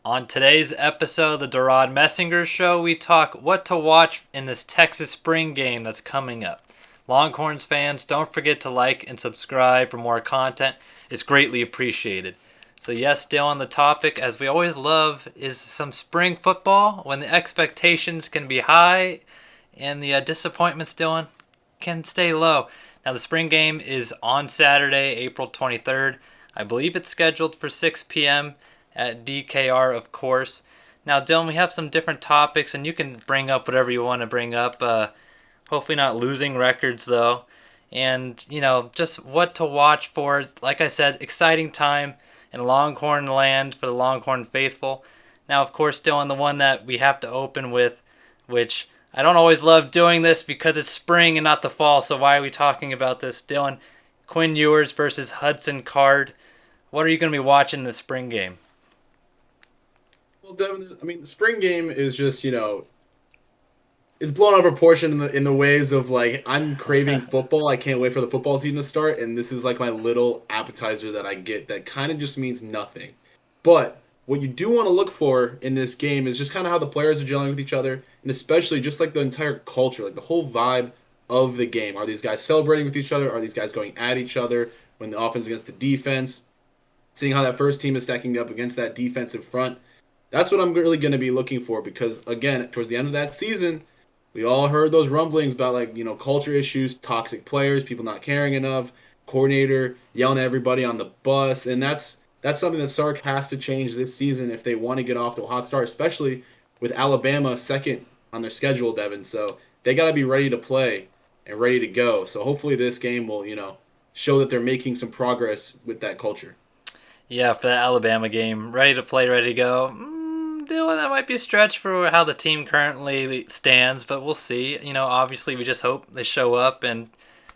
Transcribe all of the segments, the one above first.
On today's episode of the DeRaud-Messinger Show, we talk what to watch in this Texas spring game that's coming up. Longhorns fans, don't forget to like and subscribe for more content. It's greatly appreciated. So yes, still on the topic, as we always love, is some spring football when the expectations can be high and the disappointment still can stay low. Now the spring game is on Saturday, April 23rd. I believe it's scheduled for 6 p.m. at DKR, of course. Now, Dylan, we have some different topics, and you can bring up whatever you want to bring up. Hopefully not losing records, though. And, just what to watch for. Like I said, exciting time in Longhorn land for the Longhorn faithful. Now, of course, Dylan, the one that we have to open with, which I don't always love doing this because it's spring and not the fall, so why are we talking about this? Dylan, Quinn Ewers versus Hudson Card. What are you going to be watching in the spring game? Well, Devon, the spring game is just, it's blown out of proportion in the ways of like I'm craving football. I can't wait for the football season to start, and this is like my little appetizer that I get that kind of just means nothing. But what you do want to look for in this game is just kind of how the players are gelling with each other, and especially just like the entire culture, like the whole vibe of the game. Are these guys celebrating with each other? Are these guys going at each other when the offense against the defense? Seeing how that first team is stacking up against that defensive front. That's what I'm really going to be looking for because, again, towards the end of that season, we all heard those rumblings about, culture issues, toxic players, people not caring enough, coordinator yelling at everybody on the bus. And that's something that Sark has to change this season if they want to get off to a hot start, especially with Alabama second on their schedule, Devon. So they got to be ready to play and ready to go. So hopefully this game will, show that they're making some progress with that culture. Yeah, for that Alabama game, ready to play, ready to go. Dylan, that might be a stretch for how the team currently stands, but we'll see. Obviously we just hope they show up and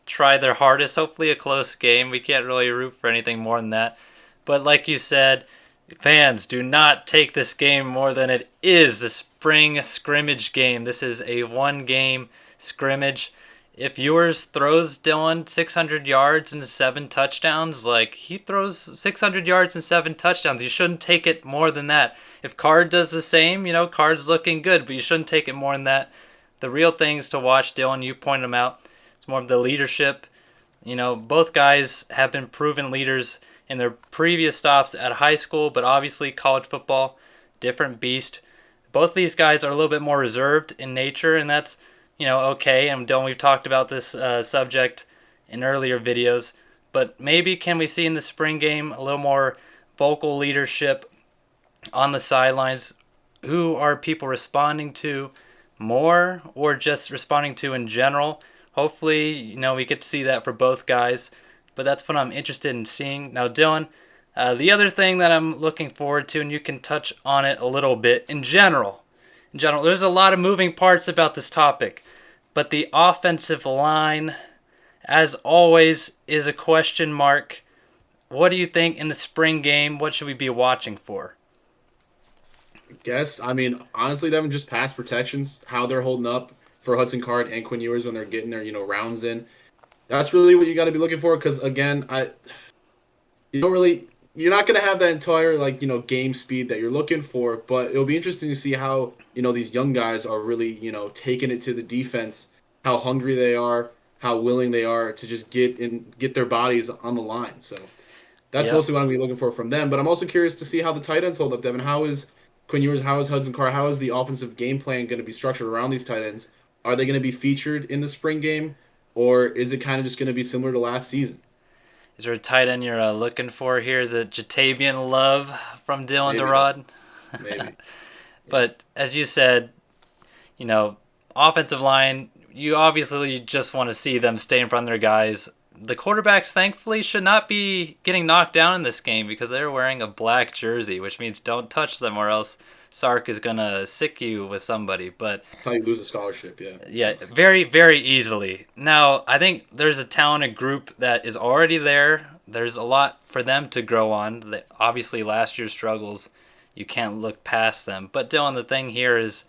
try their hardest. Hopefully a close game. We can't really root for anything more than that. But like you said, fans, do not take this game more than it is. The spring scrimmage game. This is a one-game scrimmage. If yours throws Dylan 600 yards and 7 touchdowns, he throws 600 yards and 7 touchdowns. You shouldn't take it more than that. If Card does the same, Card's looking good, but you shouldn't take it more than that. The real things to watch, Dylan, you pointed them out. It's more of the leadership. Both guys have been proven leaders in their previous stops at high school, but obviously college football, different beast. Both these guys are a little bit more reserved in nature, and that's okay. And Dylan, we've talked about this subject in earlier videos, but maybe can we see in the spring game a little more vocal leadership on the sidelines? Who are people responding to more or just responding to in general? Hopefully, we get to see that for both guys, but that's what I'm interested in seeing. Now, Dylan, the other thing that I'm looking forward to, and you can touch on it a little bit in general, there's a lot of moving parts about this topic, but the offensive line, as always, is a question mark. What do you think in the spring game? What should we be watching for? Honestly, Devin, just pass protections, how they're holding up for Hudson Card and Quinn Ewers when they're getting their, rounds in. That's really what you got to be looking for because, again, you're not going to have that entire, game speed that you're looking for, but it'll be interesting to see how, these young guys are really, taking it to the defense, how hungry they are, how willing they are to just get their bodies on the line. So that's Yep. mostly what I'm going to be looking for from them, but I'm also curious to see how the tight ends hold up, Devin. How is Quinn Ewers, how is Hudson Card, how is the offensive game plan going to be structured around these tight ends? Are they going to be featured in the spring game, or is it kind of just going to be similar to last season? Is there a tight end you're looking for here? Is it Jatavian Love from Dylan Maybe, DeRaud? maybe. But as you said, offensive line, you obviously just want to see them stay in front of their guys. The quarterbacks, thankfully, should not be getting knocked down in this game because they're wearing a black jersey, which means don't touch them or else Sark is going to sick you with somebody. But That's how you lose a scholarship, yeah. yeah, very, very easily. Now, I think there's a talented group that is already there. There's a lot for them to grow on. Obviously, last year's struggles, you can't look past them. But Dylan, the thing here is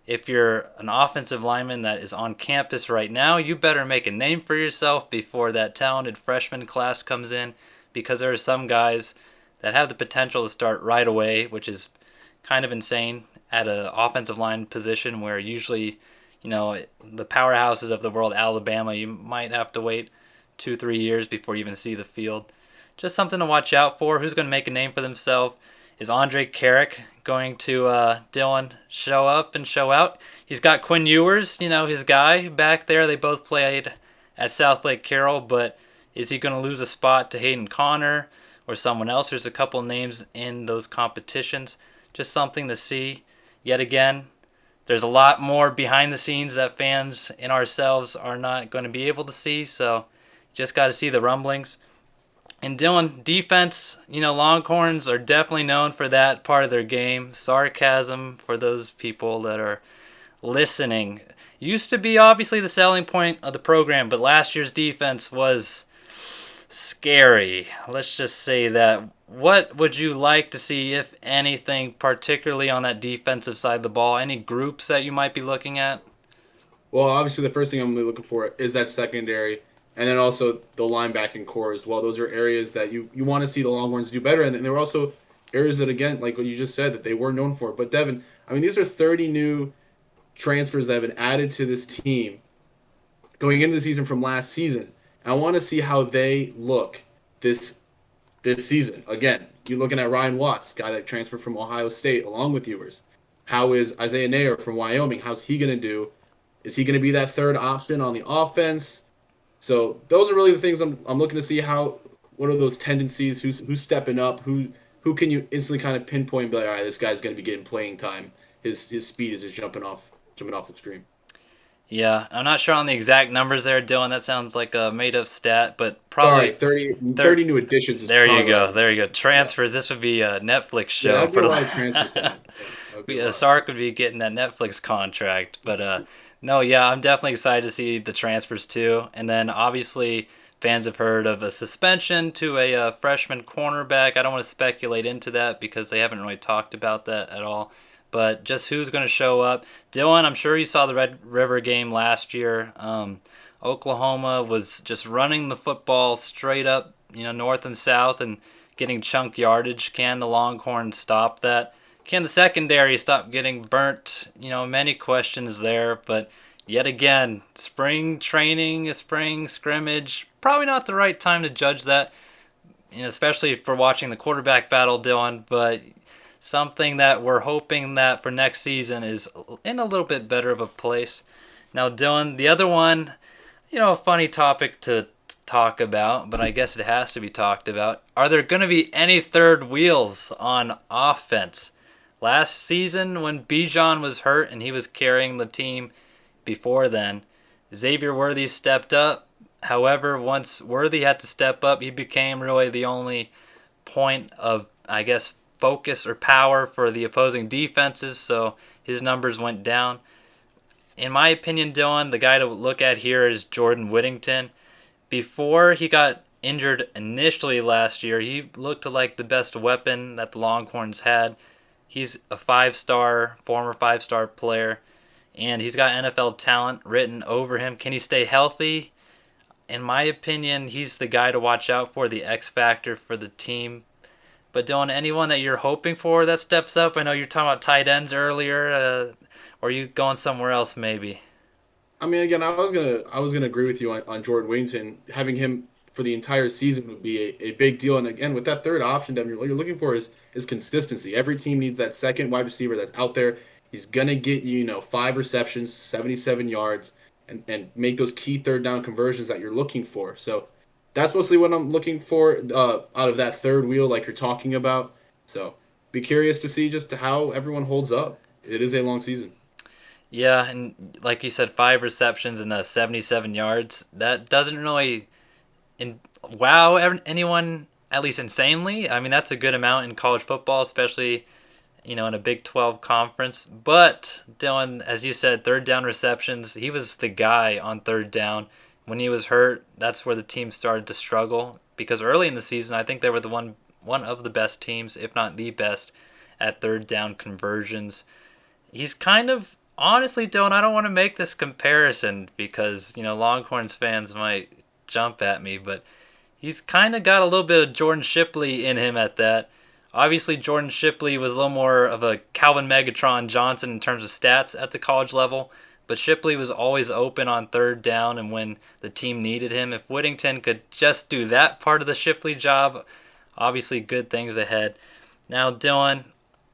if you're an offensive lineman that is on campus right now, you better make a name for yourself before that talented freshman class comes in because there are some guys that have the potential to start right away, which is kind of insane at an offensive line position where usually, the powerhouses of the world, Alabama, you might have to wait 2-3 years before you even see the field. Just something to watch out for. Who's going to make a name for themselves? Is Andre Carrick going to, Dylan, show up and show out? He's got Quinn Ewers, his guy back there. They both played at South Lake Carroll, but is he going to lose a spot to Hayden Connor or someone else? There's a couple names in those competitions. Just something to see. Yet again, there's a lot more behind the scenes that fans and ourselves are not going to be able to see, so just got to see the rumblings. And Dylan, defense, Longhorns are definitely known for that part of their game. Sarcasm for those people that are listening. Used to be obviously the selling point of the program, but last year's defense was scary. Let's just say that. What would you like to see, if anything, particularly on that defensive side of the ball? Any groups that you might be looking at? Well, obviously, the first thing I'm really looking for is that secondary, and then also the linebacking core as well. Those are areas that you want to see the Longhorns do better, and then there were also areas that, again, like what you just said, that they were known for. But Devon, I mean, these are 30 new transfers that have been added to this team going into the season from last season. I want to see how they look this season. Again, you're looking at Ryan Watts, guy that transferred from Ohio State along with Ewers. How is Isaiah Nair from Wyoming? How's he going to do? Is he going to be that third option on the offense? So those are really the things I'm looking to see. What are those tendencies? Who's stepping up? Who can you instantly kind of pinpoint and be like, all right, this guy's going to be getting playing time. His speed is just jumping off the screen. Yeah, I'm not sure on the exact numbers there, Dylan. That sounds like a made-up stat, but probably... Sorry, 30 new additions. There you go. Transfers. Yeah. This would be a Netflix show. Yeah, that'd be a lot of transfers. Sark would be getting that Netflix contract. But no, yeah, I'm definitely excited to see the transfers too. And then obviously fans have heard of a suspension to a freshman cornerback. I don't want to speculate into that because they haven't really talked about that at all. But just who's going to show up. Dylan, I'm sure you saw the Red River game last year. Oklahoma was just running the football straight up, north and south and getting chunk yardage. Can the Longhorns stop that? Can the secondary stop getting burnt? Many questions there. But yet again, spring training, spring scrimmage, probably not the right time to judge that, especially for watching the quarterback battle, Dylan. But something that we're hoping that for next season is in a little bit better of a place. Now, Dylan, the other one, a funny topic to talk about, but I guess it has to be talked about. Are there going to be any third wheels on offense? Last season, when Bijan was hurt and he was carrying the team before then, Xavier Worthy stepped up. However, once Worthy had to step up, he became really the only point of, I guess, focus or power for the opposing defenses, so his numbers went down. In my opinion, Dylan, the guy to look at here is Jordan Whittington. Before he got injured initially last year, he looked like the best weapon that the Longhorns had. He's a former five-star player, and he's got NFL talent written over him. Can he stay healthy? In my opinion, he's the guy to watch out for, the X factor for the team. But Dylan, anyone that you're hoping for that steps up? I know you're talking about tight ends earlier. Or are you going somewhere else maybe? I mean, again, I was gonna agree with you on Jordan Whittington. Having him for the entire season would be a big deal. And again, with that third option, Devon, what you're looking for is consistency. Every team needs that second wide receiver that's out there. He's gonna get 5 receptions, 77 yards, and make those key third down conversions that you're looking for. So that's mostly what I'm looking for out of that third wheel like you're talking about. So be curious to see just how everyone holds up. It is a long season. Yeah, and like you said, 5 receptions and 77 yards. That doesn't really wow anyone, at least insanely. I mean, that's a good amount in college football, especially in a Big 12 conference. But Dylan, as you said, third down receptions, he was the guy on third down. When he was hurt, that's where the team started to struggle, because early in the season, I think they were the one of the best teams, if not the best, at third down conversions. He's kind of, honestly, Dylan, I don't want to make this comparison because, Longhorns fans might jump at me, but he's kind of got a little bit of Jordan Shipley in him at that. Obviously, Jordan Shipley was a little more of a Calvin Megatron Johnson in terms of stats at the college level, but Shipley was always open on third down and when the team needed him. If Whittington could just do that part of the Shipley job, obviously good things ahead. Now, Dylan,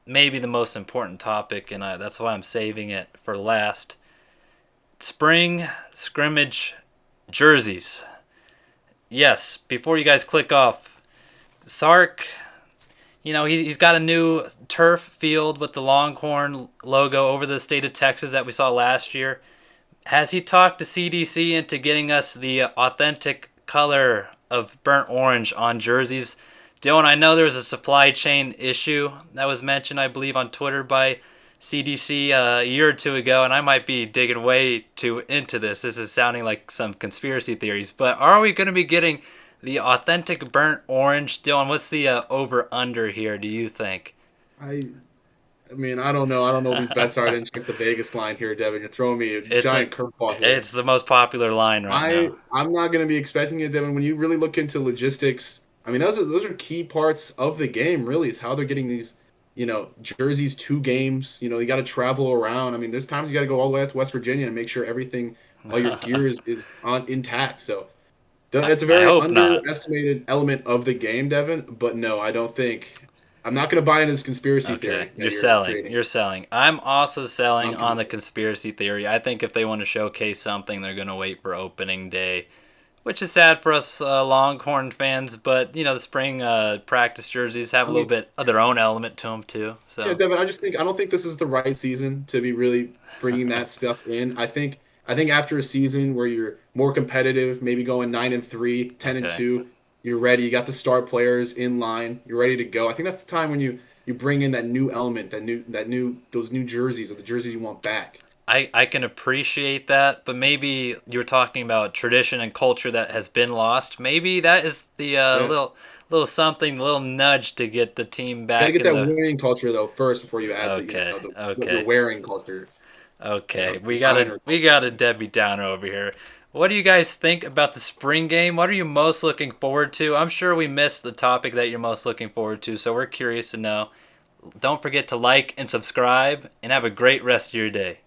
maybe the most important topic, and that's why I'm saving it for last. Spring scrimmage jerseys. Yes, before you guys click off, Sark, he's got a new turf field with the Longhorn logo over the state of Texas that we saw last year. Has he talked to CDC into getting us the authentic color of burnt orange on jerseys? Dylan, I know there was a supply chain issue that was mentioned, I believe, on Twitter by CDC a year or two ago, and I might be digging way too into this. This is sounding like some conspiracy theories, but are we going to be getting the authentic burnt orange? Dylan, what's the over-under here, do you think? I mean, I don't know. I don't know what these bets are. I didn't check the Vegas line here, Devin. You're throwing me a giant curveball here. It's the most popular line right now. I'm not going to be expecting it, Devin. When you really look into logistics, I mean, those are key parts of the game. Really, is how they're getting these, jerseys to games. You got to travel around. I mean, there's times you got to go all the way out to West Virginia and make sure everything, all your gear is on intact. So it's a very underestimated element of the game, Devin. But no, I don't think. I'm not going to buy into this conspiracy theory. You're selling. You're selling. I'm also selling on the conspiracy theory. I think if they want to showcase something, they're going to wait for opening day, which is sad for us Longhorn fans. But the spring practice jerseys have a little bit of their own element to them too. So yeah, Devin, I don't think this is the right season to be really bringing that stuff in. I think after a season where you're more competitive, maybe going 9-3, 10-2. You're ready. You got the star players in line. You're ready to go. I think that's the time when you bring in that new element, those new jerseys, or the jerseys you want back. I can appreciate that, but maybe you're talking about tradition and culture that has been lost. Maybe that is the little something, little nudge to get the team back. You gotta get that winning culture though first before you add the wearing culture. Okay, we got a Debbie Downer over here. What do you guys think about the spring game? What are you most looking forward to? I'm sure we missed the topic that you're most looking forward to, so we're curious to know. Don't forget to like and subscribe, and have a great rest of your day.